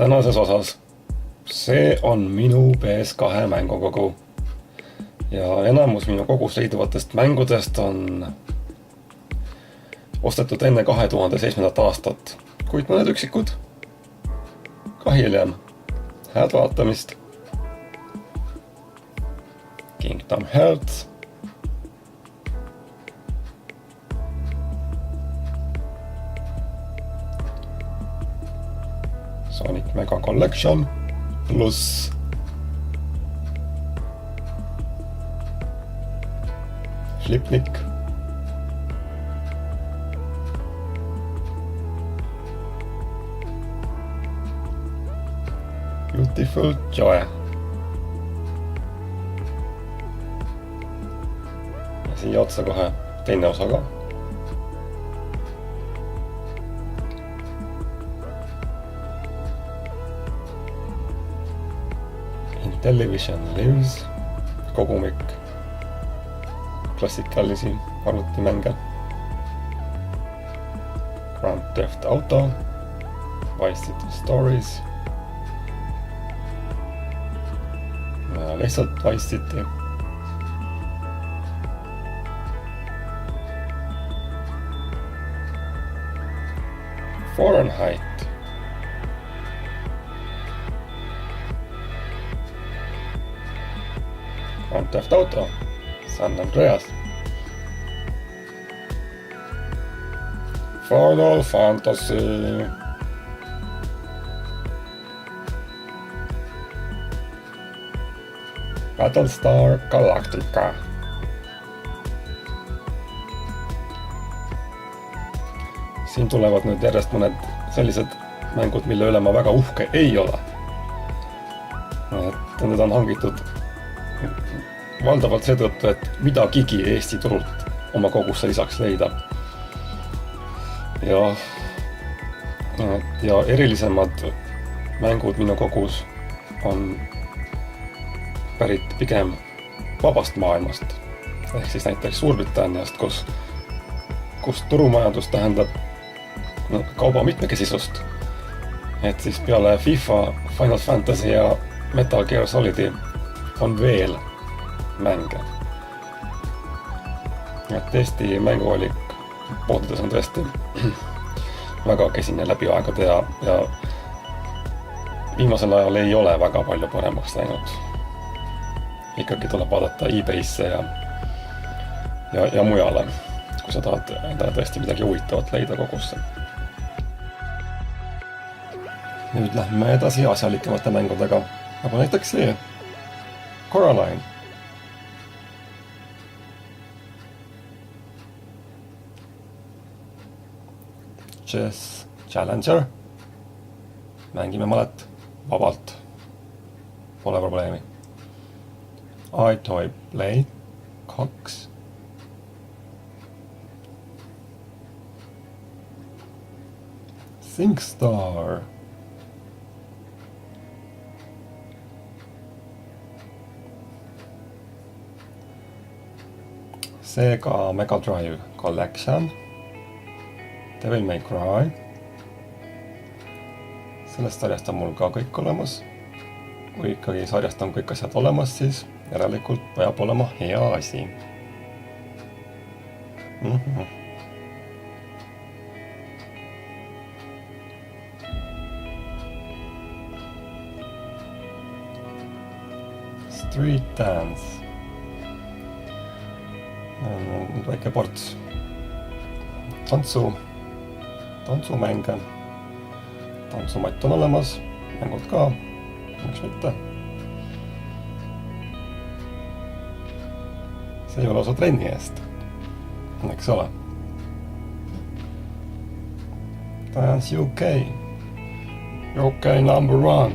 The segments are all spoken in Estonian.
tänases osas. See on minu PS2 mängukogu. Ja enamus minu kogus leiduvatest mängudest on ostetud enne 2007. aastat, kuid mõned üksikud ka hiljem. Head vaatamist! Kingdom Hearts, Sonic Mega Collection pluss Flipnik, Beautiful Joy ja siia otsa kohe teine osa ka. Intellivision Lives kogumik klassikalisi arvutimänge, Grand Theft Auto, Vice City Stories ja lihtsalt Vice City, Fahrenheit, Grand Theft Auto, San Andreas, Final Fantasy, Battlestar Galactica, siin tulevad nüüd järjest mõned sellised mängud, mille üle ma väga uhke ei ole. Et need on hangitud valdavalt seetõttu, et midagigi Eesti turult oma kogusse lisaks leida. Ja erilisemad mängud minu kogus on pärit pigem vabast maailmast. Ehk siis näiteks Suurbritanniast, kus turumajandus tähendab kauba mitmekesisust. Et siis peale FIFA, Final Fantasy ja Metal Gear Solidi on veel mänge. Et Eesti mänguvalik poodides on tõesti väga kesine läbi aegade ja viimasel ajal ei ole väga palju paremaks läinud. Ikkagi tuleb vaadata eBay'sse ja mujale, kui sa tahad endale tõesti midagi huvitavat leida kogusse. Nüüd lähme edasi asjalikemate mängudega, nagu näiteks see Coraline. Chess Challenger. Mängime malet vabalt. Pole probleemi. iToy Play 2. SingStar. Sega Mega Drive Collection, Devil May Cry. Sellest sarjast on mul ka kõik olemas. Kui ikkagi sarjast on kõik asjad olemas, siis järelikult peab olema hea asi. Street Dance. Väike ports tantsumänge. Tantsumatt on olemas, mängud ka, miks mitte. See ei ole osa trenni eest, eks ole. Dance UK. UK number one.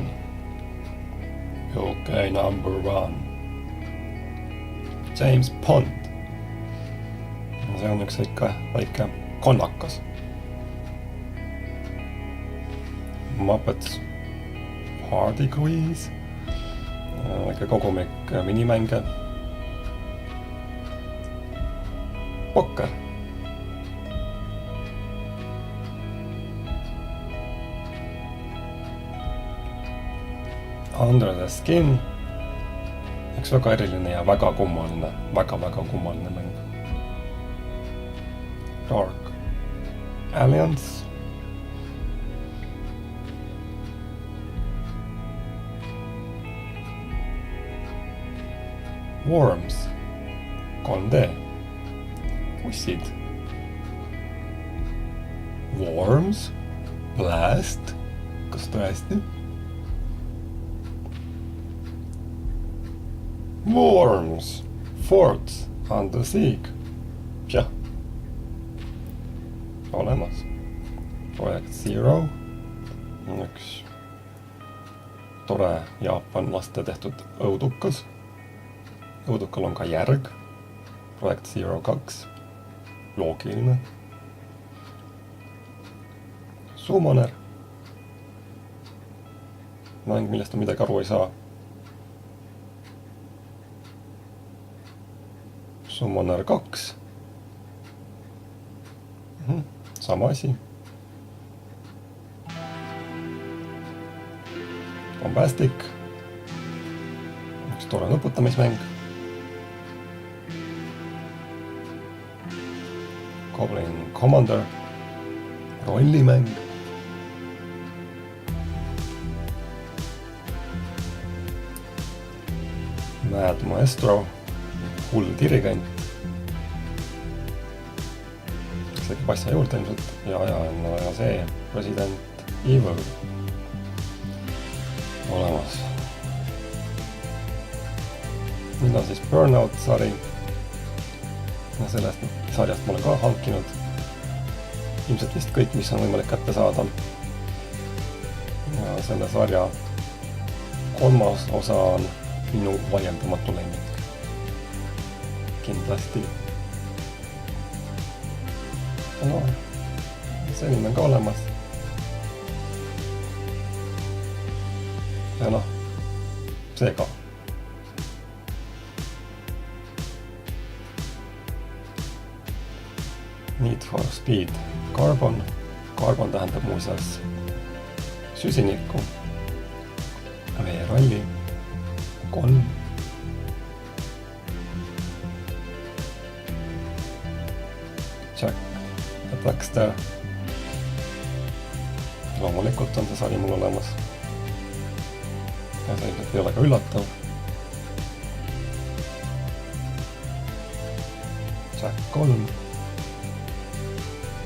UK number one. James Bond. See on üks ikka väike konnakas. Muppets Party Quiz. Väike kogumik minimänge. Pokker. Under the Skin. Üks väga eriline ja väga kummaline, väga kummaline mäng. Dark Alliance. Worms 3D. Pussid. Worms. Blast. Kas tõesti? Worms. Forts Under Siege. Jah. Olemas. Project Zero. Üks tore jaapanlaste tehtud õudukas. Õudukal on ka järg. Project Zero 2. Loogiline. Summoner. Mäng, millest on midagi aru ei saa. Summoner 2. Sama asi. Bombastic. Üks tore lõputamismäng. Goblin Commander. Rollimäng. Mad Maestro. Hull dirigent. Läks passi juurde ilmselt. Ja see Resident Evil. Olemas. Nüüd on siis Burnout sari. Ja sellest sarjast ma olen ka hankinud. Ilmselt vist kõik, mis on võimalik kätte saada. Ja selle sarja 3. osa on minu vaieldamatu lemmik. Kindlasti. No, selline on ka olemas. Ja noh, see ka. Need for Speed Carbon. Carbon tähendab muuseas süsinikku. Veeralli 3. Jack ja Daxter. Loomulikult on see sari mul olemas. Ja see ei ole ka üllatav. Jack 3.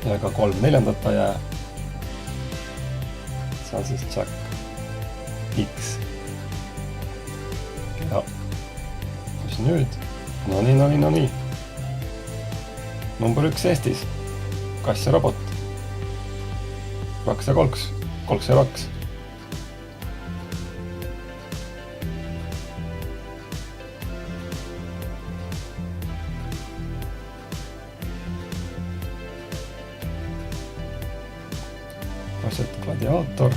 Ja ka 3 neljandat ta jää. See on siis Jack X. Ja mis nüüd? No nii. Number 1 Eestis. Kass ja robot. Raks ja kolks. Kolks ja raks. Asjad gladiaator.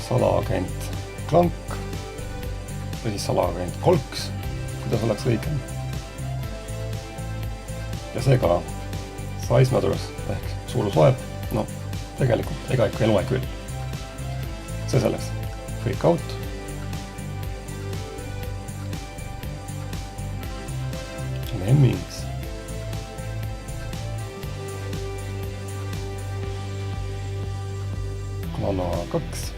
Salaagent Klank. Või siis salaagent Kolks. Kuidas oleks õigem. Ja see ka Size Matters ehk suurus loeb. No, tegelikult ega ikka ei loe küll. See selleks. Freak Out. Lemmings. Klano 2.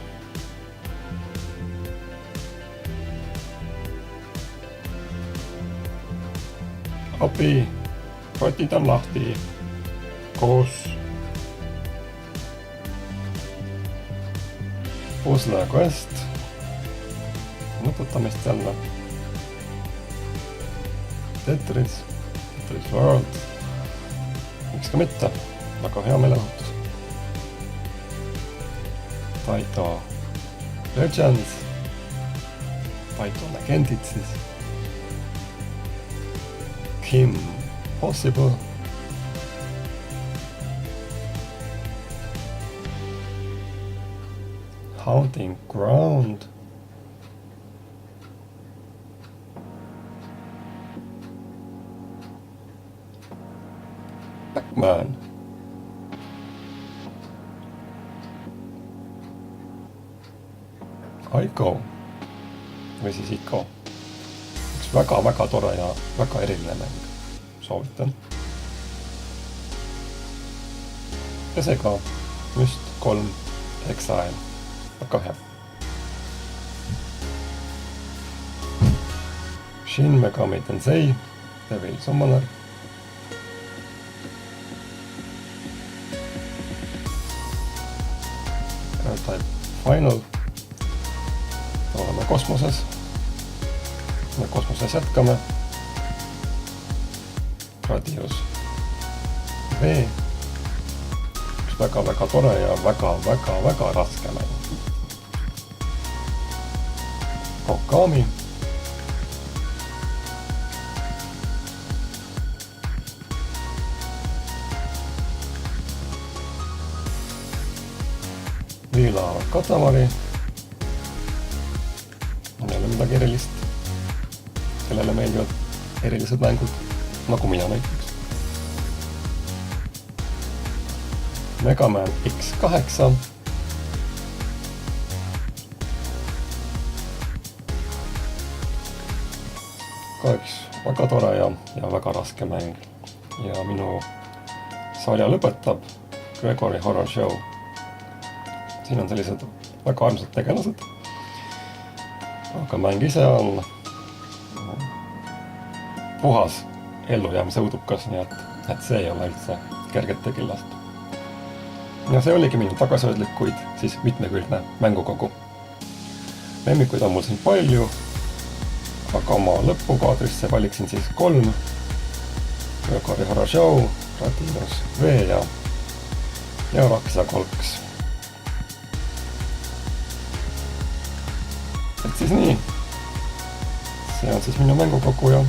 Api, rotid on lahti. Koos. Puzzle Quest. Nuputamist jälle. Tetris. Tetris World. Miks ka mitte. Väga hea meelelahutus. Taito Legends. Taito Legendid siis. Kim Possible. Haunting Ground. Pac-Man. Aiko või siis Iko. Üks väga-väga tore ja väga eriline mäng. Soovitan. Ja seega Myst 3 Exile. Väga hea. Shin Megami Tensei Devil Summoner. R-Type Final. Oleme kosmoses. Me kosmoses jätkame. Radius V. Üks väga-väga tore ja väga-väga-väga raske mäng. Okami. Viila Katamari. Ei ole midagi erilist. Kellele meeldivad erilised mängud, nagu mina näiteks. Mega Man X8. Ka üks väga tore ja väga raske mäng. Ja minu sarja lõpetab Gregory Horror Show. Siin on sellised väga armsad tegelased. Aga mäng ise on puhas ellujäämise õudukas, nii et see ei ole üldse kergete killast. Ja see oligi minu tagasihoidlik, kuid siis mitmekülgne mängukogu. Lemmikuid on mul siin palju, aga oma lõpukaadrisse valiksin siis 3. Gregory Horror Show, Radius V ja Raksa Kolks. Et siis nii. See on siis minu mängukogu ja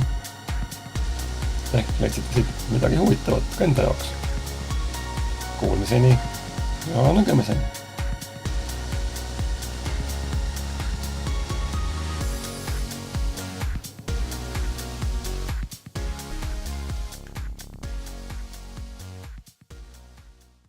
ehk leidsite siit midagi huvitavat ka enda jaoks. Kuulmiseni ja nägemiseni.